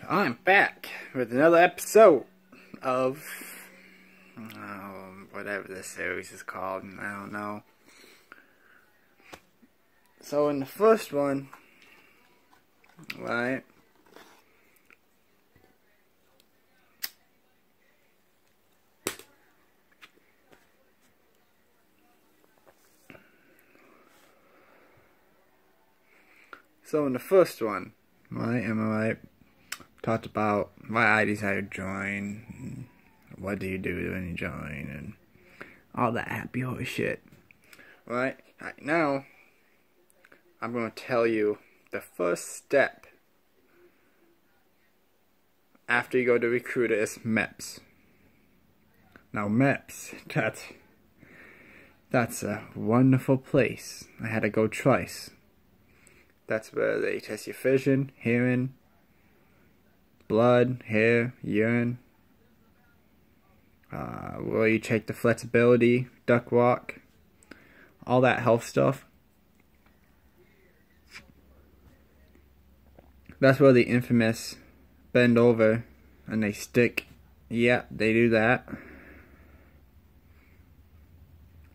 I'm back with another episode of whatever this series is called. I don't know. So in the first one, right? So in the first one, right? Am I right? Talked about why I decided to join, what do you do when you join, and all that happy horse shit. Right now, I'm going to tell you the first step after you go to Recruiter is MEPS. Now MEPS, that's a wonderful place. I had to go twice. That's where they test your vision, hearing, blood, hair, urine, where you check the flexibility, duck walk, all that health stuff. That's where the infamous bend over and they stick. Yeah, they do that.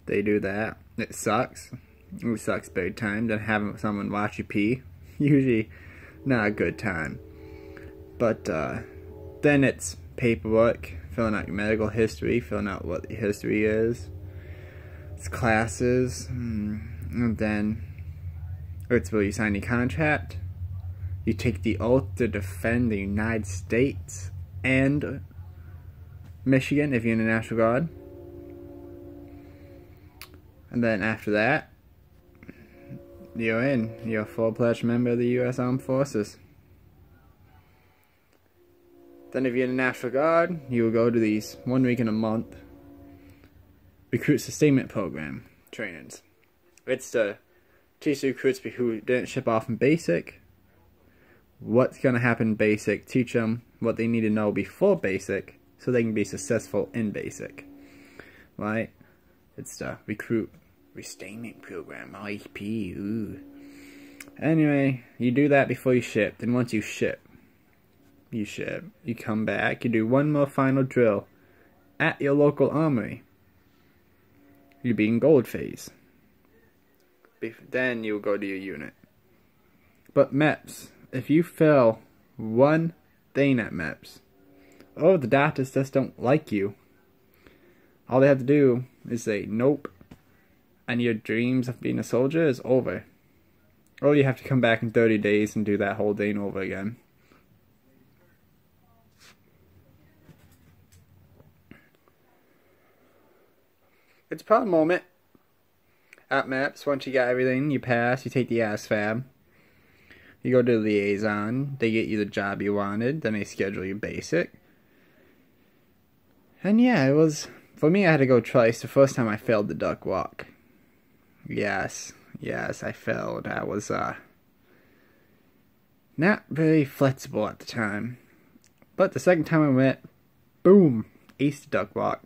They do that. It sucks. It sucks big time. Then having someone watch you pee, usually not a good time. But then it's paperwork, filling out your medical history, filling out what your history is. It's classes, and then it's where you sign your contract. You take the oath to defend the United States and Michigan if you're in the National Guard. And then after that, you're in. You're a full-fledged member of the U.S. Armed Forces. Then if you're in the National Guard, you will go to these 1 week in a month recruit sustainment program trainings. It's to teach the recruits who didn't ship off in basic what's going to happen in basic, teach them what they need to know before basic so they can be successful in basic. Right? It's the recruit sustainment program, REP. Ooh. Anyway, you do that before you ship. Then once you ship, you come back, you do one more final drill at your local armory. You'll be in gold phase. Then you'll go to your unit. But MEPS, if you fail one thing at MEPS, oh, the doctors just don't like you. All they have to do is say nope, and your dreams of being a soldier is over. Or you have to come back in 30 days and do that whole thing over again. It's a proud moment at MEPS. Once you got everything, you pass, you take the ASVAB. You go to the liaison, they get you the job you wanted, then they schedule you basic. And yeah, it was, for me I had to go twice. The first time I failed the duck walk. Yes, I failed. I was not very flexible at the time. But the second time I went, boom, aced the duck walk.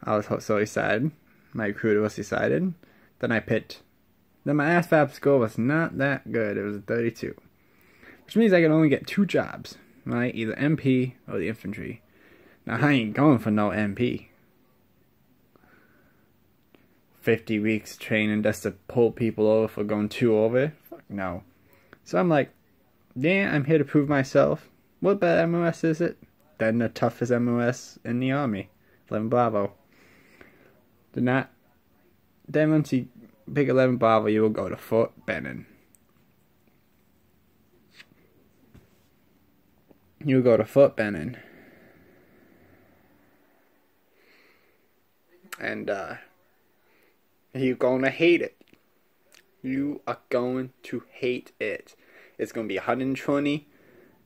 I was so excited. My recruiter was excited. Then I picked. Then my ASVAB score was not that good. It was a 32. Which means I could only get 2 jobs. Right? Either MP or the infantry. Now I ain't going for no MP. 50 weeks training just to pull people over for going 2 over? Fuck no. So I'm like, yeah, I'm here to prove myself. What better MOS is it than the toughest MOS in the Army? 11 Bravo. Then once you pick 11 Bravo, you will go to Fort Benning. You go to Fort Benning. And you're gonna hate it. You are going to hate it. It's gonna be 120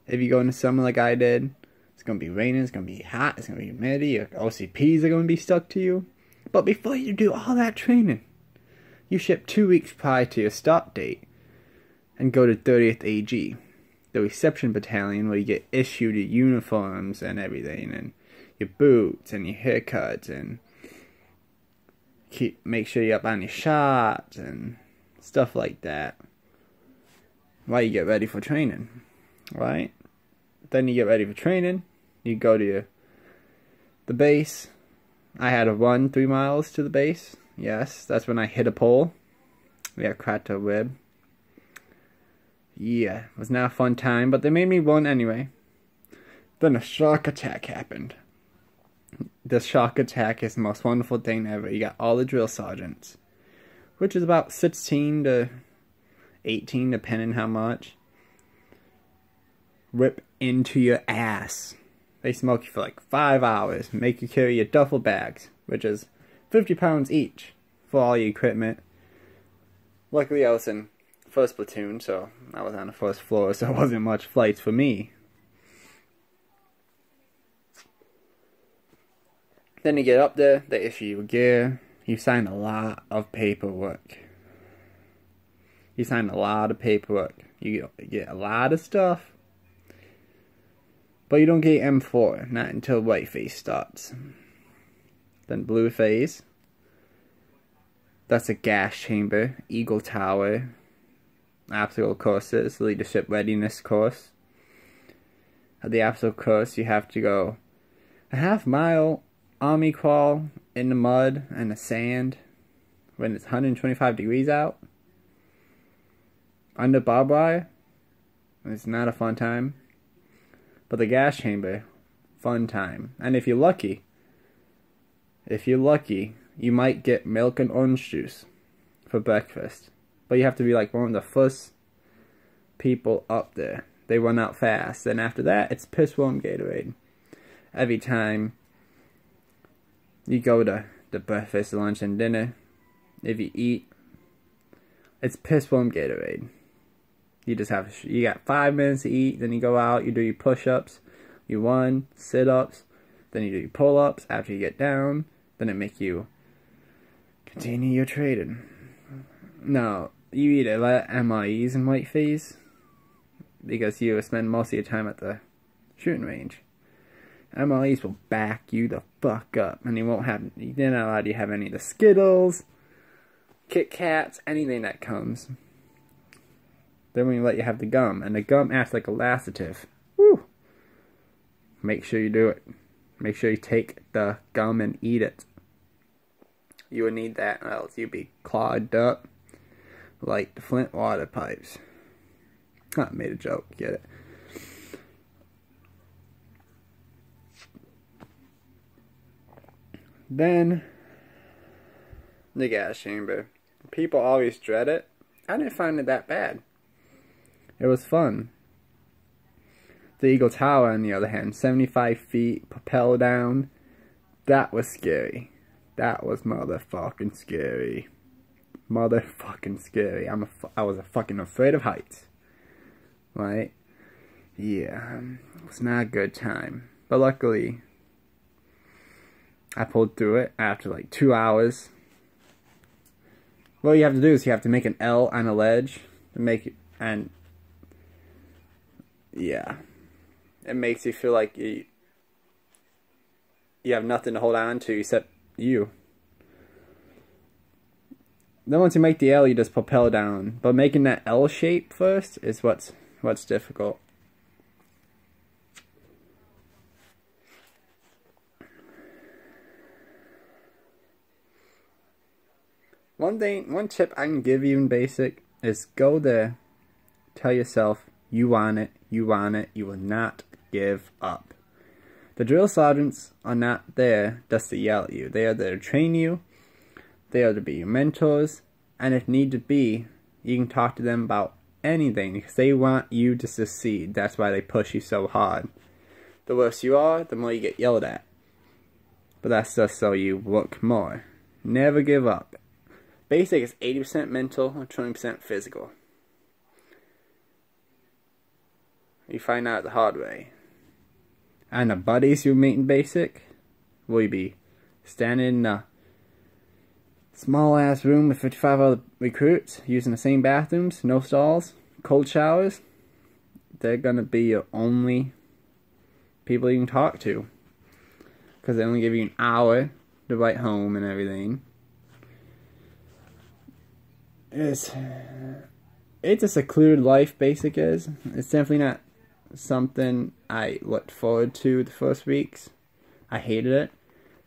if you go in the summer like I did. It's gonna be raining, it's gonna be hot, it's gonna be humidity, your OCPs are gonna be stuck to you. But before you do all that training, you ship 2 weeks prior to your start date and go to 30th AG, the reception battalion, where you get issued your uniforms and everything, and your boots and your haircuts, and make sure you're up on your shots and stuff like that while you get ready for training, right? Then you get ready for training. You go to the base. I had to run 3 miles to the base. Yes, that's when I hit a pole. We had cracked a rib. Yeah, it was not a fun time, but they made me run anyway. Then a shock attack happened. The shock attack is the most wonderful thing ever. You got all the drill sergeants, which is about 16 to 18, depending how much, rip into your ass. They smoke you for like 5 hours, make you carry your duffel bags, which is 50 pounds each for all your equipment. Luckily I was in 1st platoon, so I was on the 1st floor, so it wasn't much flights for me. Then you get up there, they issue you gear, you sign a lot of paperwork. You sign a lot of paperwork. You get a lot of stuff. But you don't get M4, not until white phase starts. Then blue phase. That's a gas chamber, Eagle Tower, obstacle courses, leadership readiness course. At the obstacle course, you have to go a half-mile army crawl in the mud and the sand when it's 125 degrees out. Under barbed wire. It's not a fun time. But the gas chamber, fun time. And if you're lucky, you might get milk and orange juice for breakfast. But you have to be like one of the first people up there. They run out fast. Then after that, it's piss warm Gatorade. Every time you go to the breakfast, lunch, and dinner, if you eat, it's piss warm Gatorade. You got 5 minutes to eat, then you go out, you do your push-ups, you run, sit-ups, then you do your pull-ups. After you get down, then it make you continue your training. No, you eat a lot of MREs in white phase because you spend most of your time at the shooting range. MREs will back you the fuck up, and they're not allowed you to have any of the Skittles, Kit Kats, anything that comes. Then we let you have the gum, and the gum acts like a laxative. Woo! Make sure you do it. Make sure you take the gum and eat it. You will need that, or else you'll be clogged up like the Flint water pipes. I made a joke, get it? Then, the gas chamber. People always dread it. I didn't find it that bad. It was fun. The Eagle Tower, on the other hand, 75 feet, propel down. That was scary. That was motherfucking scary. Motherfucking scary. I was fucking afraid of heights. Right? Yeah. It was not a good time. But luckily, I pulled through it after like 2 hours. What you have to do is you have to make an L on a ledge to make it, and yeah, it makes you feel like you have nothing to hold on to except you. Then once you make the L, you just propel down. But making that L shape first is what's difficult. One tip I can give you in basic is go there, tell yourself you want it, you will not give up. The drill sergeants are not there just to yell at you. They are there to train you, they are to be your mentors, and if need to be, you can talk to them about anything because they want you to succeed. That's why they push you so hard. The worse you are, the more you get yelled at. But that's just so you work more. Never give up. Basic is 80% mental and 20% physical. You find out the hard way. And the buddies you meet in basic will you be standing in a small ass room with 55 other recruits using the same bathrooms, no stalls, cold showers. They're gonna be your only people you can talk to. Because they only give you an hour to write home and everything. It's a secluded life, basic is. It's definitely not something I looked forward to the first weeks. I hated it.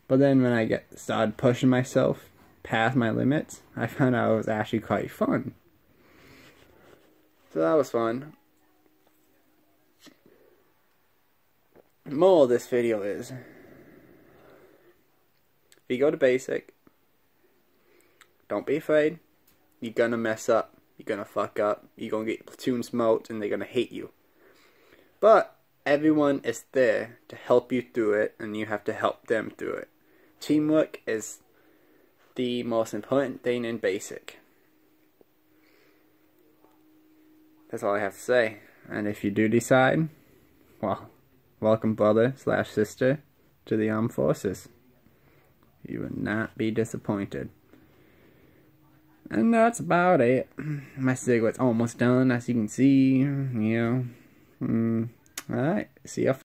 But then when I started pushing myself past my limits, I found out it was actually quite fun. So that was fun. The moral of this video is, if you go to basic, don't be afraid. You're gonna mess up. You're gonna fuck up. You're gonna get platoon smoked and they're gonna hate you. But everyone is there to help you through it, and you have to help them through it. Teamwork is the most important thing in basic. That's all I have to say. And if you do decide, well, welcome brother / sister to the armed forces. You will not be disappointed. And that's about it. My cigarette's almost done, as you can see. Alright, see ya.